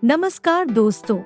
नमस्कार दोस्तों,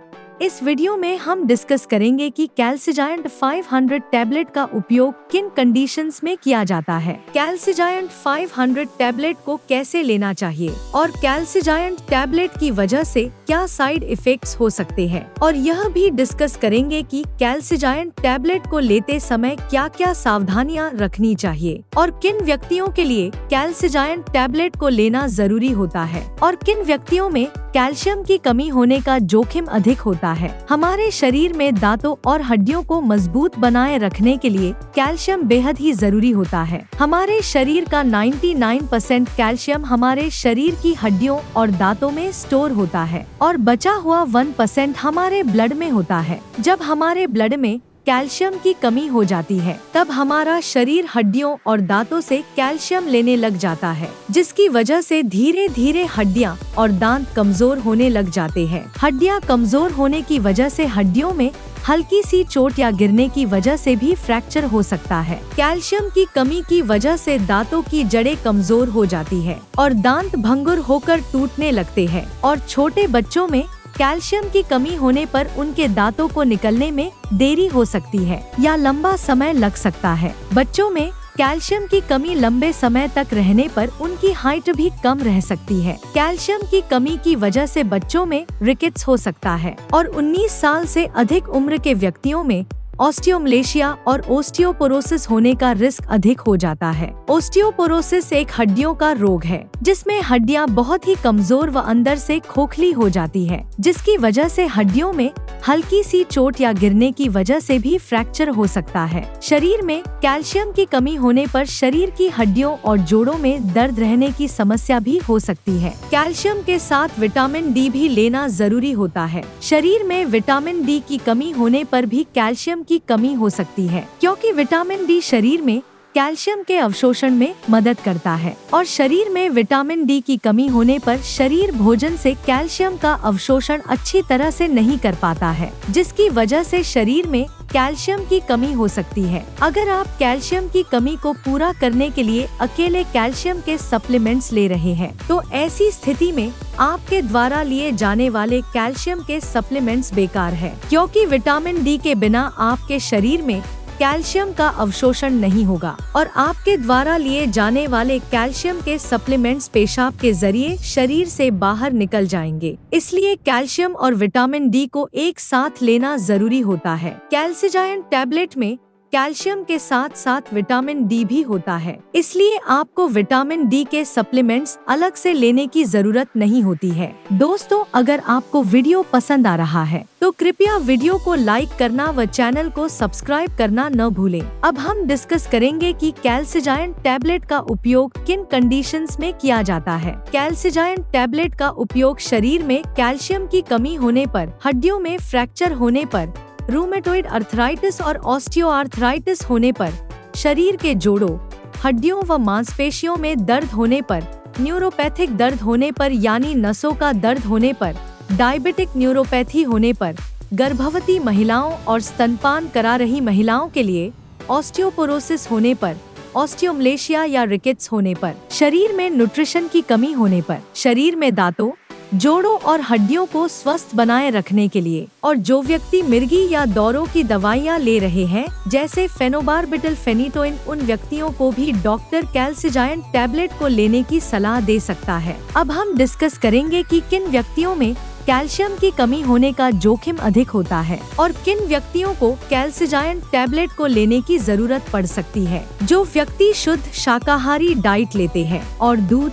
इस वीडियो में हम डिस्कस करेंगे कि कैल्सिजायंट 500 टैबलेट का उपयोग किन कंडीशंस में किया जाता है। कैल्सिजायंट 500 टैबलेट को कैसे लेना चाहिए और कैल्सिजायंट टैबलेट की वजह से क्या साइड इफेक्ट्स हो सकते हैं, और यह भी डिस्कस करेंगे कि कैल्सिजायंट टैबलेट को लेते समय क्या क्या सावधानियां रखनी चाहिए और किन व्यक्तियों के लिए कैल्सिजायंट टैबलेट को लेना जरूरी होता है और किन व्यक्तियों में कैल्शियम की कमी होने का जोखिम अधिक होता है। हमारे शरीर में दांतों और हड्डियों को मजबूत बनाए रखने के लिए कैल्शियम बेहद ही जरूरी होता है। हमारे शरीर का 99% कैल्शियम हमारे शरीर की हड्डियों और दांतों में स्टोर होता है और बचा हुआ 1% हमारे ब्लड में होता है। जब हमारे ब्लड में कैल्शियम की कमी हो जाती है तब हमारा शरीर हड्डियों और दांतों से कैल्शियम लेने लग जाता है, जिसकी वजह से धीरे धीरे हड्डियां और दांत कमजोर होने लग जाते हैं। हड्डियां कमजोर होने की वजह से हड्डियों में हल्की सी चोट या गिरने की वजह से भी फ्रैक्चर हो सकता है। कैल्शियम की कमी की वजह से दांतों की जड़ें कमजोर हो जाती है और दांत भंगुर होकर टूटने लगते हैं, और छोटे बच्चों में कैल्शियम की कमी होने पर उनके दांतों को निकलने में देरी हो सकती है या लंबा समय लग सकता है। बच्चों में कैल्शियम की कमी लंबे समय तक रहने पर उनकी हाइट भी कम रह सकती है। कैल्शियम की कमी की वजह से बच्चों में रिकेट्स हो सकता है और 19 साल से अधिक उम्र के व्यक्तियों में ऑस्टियोमलेशिया और ओस्टियोपोरोसिस होने का रिस्क अधिक हो जाता है। ओस्टियोपोरोसिस एक हड्डियों का रोग है जिसमें हड्डियां बहुत ही कमजोर व अंदर से खोखली हो जाती है, जिसकी वजह से हड्डियों में हल्की सी चोट या गिरने की वजह से भी फ्रैक्चर हो सकता है। शरीर में कैल्शियम की कमी होने पर शरीर की हड्डियों और जोड़ों में दर्द रहने की समस्या भी हो सकती है। कैल्शियम के साथ विटामिन डी भी लेना जरूरी होता है। शरीर में विटामिन डी की कमी होने पर भी कैल्शियम की कमी हो सकती है, क्योंकि विटामिन डी शरीर में कैल्शियम के अवशोषण में मदद करता है, और शरीर में विटामिन डी की कमी होने पर शरीर भोजन से कैल्शियम का अवशोषण अच्छी तरह से नहीं कर पाता है, जिसकी वजह से शरीर में कैल्शियम की कमी हो सकती है। अगर आप कैल्शियम की कमी को पूरा करने के लिए अकेले कैल्शियम के सप्लीमेंट्स ले रहे हैं, तो ऐसी स्थिति में आपके द्वारा लिए जाने वाले कैल्शियम के सप्लीमेंट्स बेकार है, क्योंकि विटामिन डी के बिना आपके शरीर में कैल्शियम का अवशोषण नहीं होगा और आपके द्वारा लिए जाने वाले कैल्शियम के सप्लीमेंट्स पेशाब के जरिए शरीर से बाहर निकल जाएंगे। इसलिए कैल्शियम और विटामिन डी को एक साथ लेना जरूरी होता है। कैल्सिजायंट टैबलेट में कैल्शियम के साथ साथ विटामिन डी भी होता है, इसलिए आपको विटामिन डी के सप्लीमेंट्स अलग से लेने की जरूरत नहीं होती है। दोस्तों, अगर आपको वीडियो पसंद आ रहा है तो कृपया वीडियो को लाइक करना व चैनल को सब्सक्राइब करना न भूलें। अब हम डिस्कस करेंगे कि कैल्सिजायंट टैबलेट का उपयोग किन कंडीशंस में किया जाता है। कैल्सिजायंट टैबलेट का उपयोग शरीर में कैल्शियम की कमी होने पर, हड्डियों में फ्रैक्चर होने पर, रूमेटॉइड अर्थराइटिस और ऑस्टियोआर्थराइटिस होने पर, शरीर के जोड़ों, हड्डियों व मांसपेशियों में दर्द होने पर, न्यूरोपैथिक दर्द होने पर यानी नसों का दर्द होने पर, डायबिटिक न्यूरोपैथी होने पर, गर्भवती महिलाओं और स्तनपान करा रही महिलाओं के लिए, ऑस्टियोपोरोसिस होने पर, ऑस्टियोमलेशिया या रिकेट्स होने पर, शरीर में न्यूट्रिशन की कमी होने पर, शरीर में दांतों, जोड़ों और हड्डियों को स्वस्थ बनाए रखने के लिए, और जो व्यक्ति मिर्गी या दौरों की दवाइयाँ ले रहे हैं जैसे फेनोबारबिटल फेनिटोइन, उन व्यक्तियों को भी डॉक्टर कैल्सिजायंट टैबलेट को लेने की सलाह दे सकता है। अब हम डिस्कस करेंगे कि किन व्यक्तियों में कैल्शियम की कमी होने का जोखिम अधिक होता है और किन व्यक्तियों को कैल्सिजायंट टैबलेट को लेने की जरूरत पड़ सकती है। जो व्यक्ति शुद्ध शाकाहारी डाइट लेते हैं और दूध,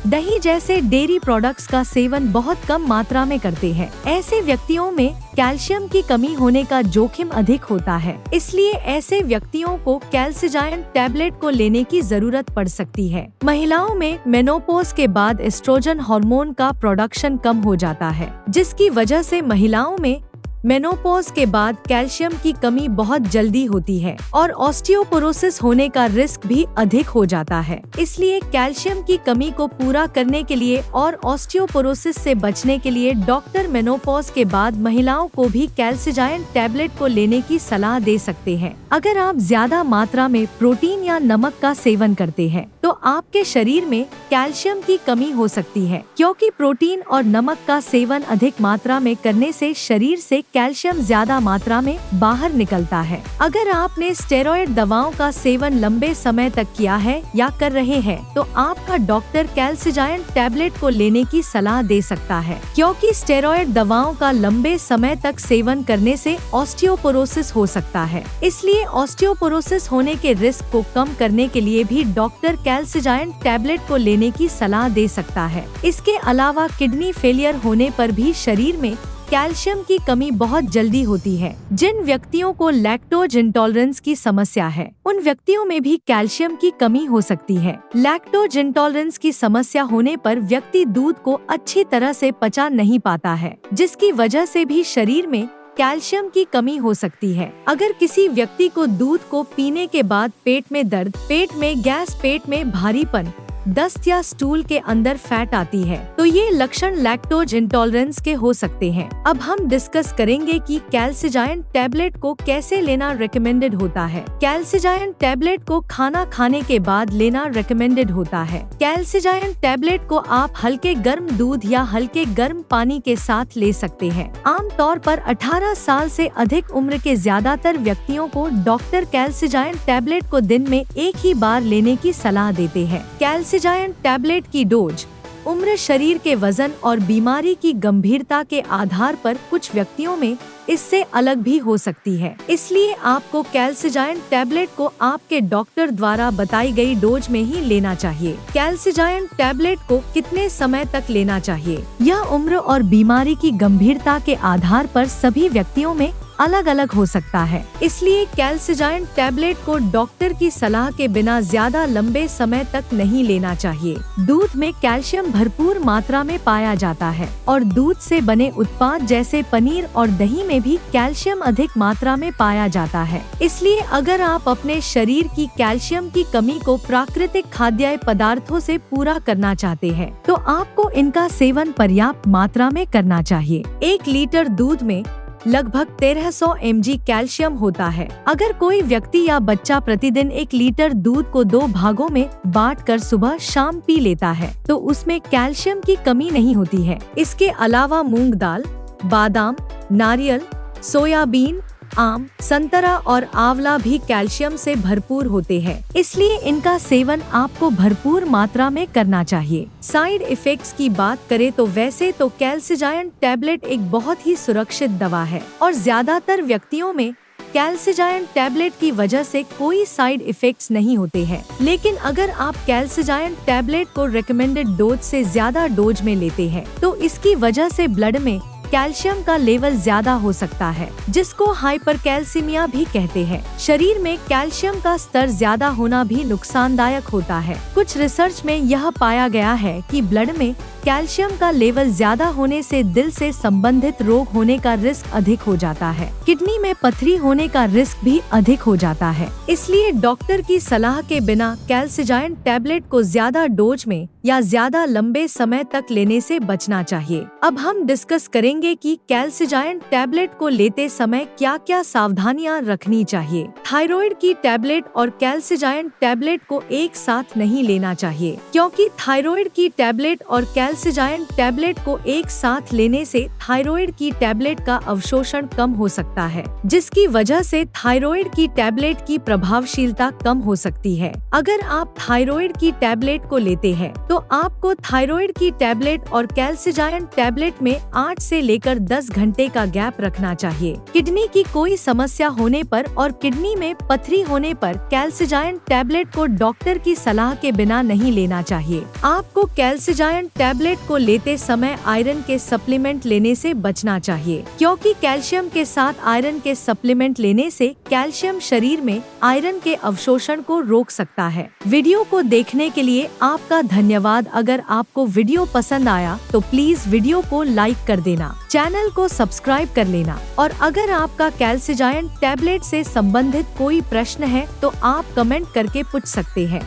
दही जैसे डेयरी प्रोडक्ट्स का सेवन बहुत कम मात्रा में करते हैं, ऐसे व्यक्तियों में कैल्शियम की कमी होने का जोखिम अधिक होता है। इसलिए ऐसे व्यक्तियों को कैल्सिजायंट टैबलेट को लेने की जरूरत पड़ सकती है। महिलाओं में मेनोपॉज के बाद एस्ट्रोजन हार्मोन का प्रोडक्शन कम हो जाता है, जिसकी वजह से महिलाओं में मेनोपॉज के बाद कैल्शियम की कमी बहुत जल्दी होती है और ऑस्टियोपोरोसिस होने का रिस्क भी अधिक हो जाता है। इसलिए कैल्शियम की कमी को पूरा करने के लिए और ऑस्टियोपोरोसिस से बचने के लिए डॉक्टर मेनोपॉज के बाद महिलाओं को भी कैल्सिजायंट टैबलेट को लेने की सलाह दे सकते हैं। अगर आप ज्यादा मात्रा में प्रोटीन या नमक का सेवन करते हैं तो तो आपके शरीर में कैल्शियम की कमी हो सकती है, क्योंकि प्रोटीन और नमक का सेवन अधिक मात्रा में करने से शरीर से कैल्शियम ज्यादा मात्रा में बाहर निकलता है। अगर आपने स्टेरॉयड दवाओं का सेवन लंबे समय तक किया है या कर रहे हैं, तो आपका डॉक्टर कैल्सिजायंट टैबलेट को लेने की सलाह दे सकता है, क्योंकि स्टेरॉयड दवाओं का लंबे समय तक सेवन करने से ऑस्टियोपोरोसिस हो सकता है। इसलिए ऑस्टियोपोरोसिस होने के रिस्क को कम करने के लिए भी डॉक्टर कैल्सिजायंट टैबलेट को लेने की सलाह दे सकता है। इसके अलावा किडनी फेलियर होने पर भी शरीर में कैल्शियम की कमी बहुत जल्दी होती है। जिन व्यक्तियों को लैक्टोज इंटॉलरेंस की समस्या है, उन व्यक्तियों में भी कैल्शियम की कमी हो सकती है। लैक्टोज इंटॉलरेंस की समस्या होने पर व्यक्ति दूध को अच्छी तरह से पचा नहीं पाता है, जिसकी वजह से भी शरीर में कैल्शियम की कमी हो सकती है। अगर किसी व्यक्ति को दूध को पीने के बाद पेट में दर्द, पेट में गैस, पेट में भारीपन, दस्त या स्टूल के अंदर फैट आती है, तो ये लक्षण लैक्टोज इंटॉलरेंस के हो सकते हैं। अब हम डिस्कस करेंगे कि कैल्सिजायंट टैबलेट को कैसे लेना रिकमेंडेड होता है। कैल्सिजायंट टैबलेट को खाना खाने के बाद लेना रिकमेंडेड होता है। कैल्सिजायंट टैबलेट को आप हल्के गर्म दूध या हल्के गर्म पानी के साथ ले सकते हैं। आमतौर पर 18 साल से अधिक उम्र के ज्यादातर व्यक्तियों को डॉक्टर कैल्सिजायंट टैबलेट को दिन में एक ही बार लेने की सलाह देते हैं। कैल्सिजायंट टैबलेट की डोज उम्र, शरीर के वजन और बीमारी की गंभीरता के आधार पर कुछ व्यक्तियों में इससे अलग भी हो सकती है। इसलिए आपको कैल्सिजायंट टैबलेट को आपके डॉक्टर द्वारा बताई गई डोज में ही लेना चाहिए। कैल्सिजायंट टैबलेट को कितने समय तक लेना चाहिए, यह उम्र और बीमारी की गंभीरता के आधार पर सभी व्यक्तियों में अलग अलग हो सकता है। इसलिए कैल्सिजायंट टैबलेट को डॉक्टर की सलाह के बिना ज्यादा लंबे समय तक नहीं लेना चाहिए। दूध में कैल्शियम भरपूर मात्रा में पाया जाता है और दूध से बने उत्पाद जैसे पनीर और दही में भी कैल्शियम अधिक मात्रा में पाया जाता है। इसलिए अगर आप अपने शरीर की कैल्शियम की कमी को प्राकृतिक खाद्य पदार्थों से पूरा करना चाहते हैं, तो आपको इनका सेवन पर्याप्त मात्रा में करना चाहिए। 1 लीटर दूध में लगभग 1300 mg कैल्शियम होता है। अगर कोई व्यक्ति या बच्चा प्रतिदिन 1 लीटर दूध को 2 भागों में बांटकर सुबह शाम पी लेता है, तो उसमें कैल्शियम की कमी नहीं होती है। इसके अलावा मूंग दाल, बादाम, नारियल, सोयाबीन, आम, संतरा और आंवला भी कैल्शियम से भरपूर होते हैं। इसलिए इनका सेवन आपको भरपूर मात्रा में करना चाहिए। साइड इफेक्ट्स की बात करें तो वैसे तो कैल्सिजायंट टैबलेट एक बहुत ही सुरक्षित दवा है और ज्यादातर व्यक्तियों में कैल्सिजायंट टैबलेट की वजह से कोई साइड इफेक्ट्स नहीं होते हैं। लेकिन अगर आप कैल्सिजायंट टैबलेट को रिकमेंडेड डोज से ज्यादा डोज में लेते हैं, तो इसकी वजह से ब्लड में कैल्शियम का लेवल ज्यादा हो सकता है, जिसको हाइपरकैल्सीमिया भी कहते हैं। शरीर में कैल्शियम का स्तर ज्यादा होना भी नुकसानदायक होता है। कुछ रिसर्च में यह पाया गया है कि ब्लड में कैल्शियम का लेवल ज्यादा होने से दिल से संबंधित रोग होने का रिस्क अधिक हो जाता है। किडनी में पथरी होने का रिस्क भी अधिक हो जाता है। इसलिए डॉक्टर की सलाह के बिना कैल्सिजायंट टैबलेट को ज्यादा डोज में या ज्यादा लंबे समय तक लेने से बचना चाहिए। अब हम डिस्कस करेंगे कि कैल्सिजायंट टैबलेट को लेते समय क्या क्या सावधानियां रखनी चाहिए। थायराइड की टैबलेट और कैल्सिजायंट टैबलेट को एक साथ नहीं लेना चाहिए, क्योंकि थायराइड की टैबलेट और कैल्सिजायंट टैबलेट को एक साथ लेने से थायराइड की टैबलेट का अवशोषण कम हो सकता है, जिसकी वजह से थायराइड की टैबलेट की प्रभावशीलता कम हो सकती है। अगर आप थायराइड की टैबलेट को लेते हैं, तो आपको थायराइड की टैबलेट और कैल्सिजायंट टैबलेट में 8 से लेकर 10 घंटे का गैप रखना चाहिए। किडनी की कोई समस्या होने पर और किडनी में पथरी होने पर कैल्सिजायंट टैबलेट को डॉक्टर की सलाह के बिना नहीं लेना चाहिए। आपको कैल्सिजायंट टैबलेट को लेते समय आयरन के सप्लीमेंट लेने से बचना चाहिए, क्योंकि कैल्शियम के साथ आयरन के सप्लीमेंट लेने से कैल्शियम शरीर में आयरन के अवशोषण को रोक सकता है। वीडियो को देखने के लिए आपका धन्यवाद। अगर आपको वीडियो पसंद आया तो प्लीज वीडियो को लाइक कर देना, चैनल को सब्सक्राइब कर लेना, और अगर आपका कैल्सिजायंट टैबलेट से संबंधित कोई प्रश्न है तो आप कमेंट करके पूछ सकते हैं।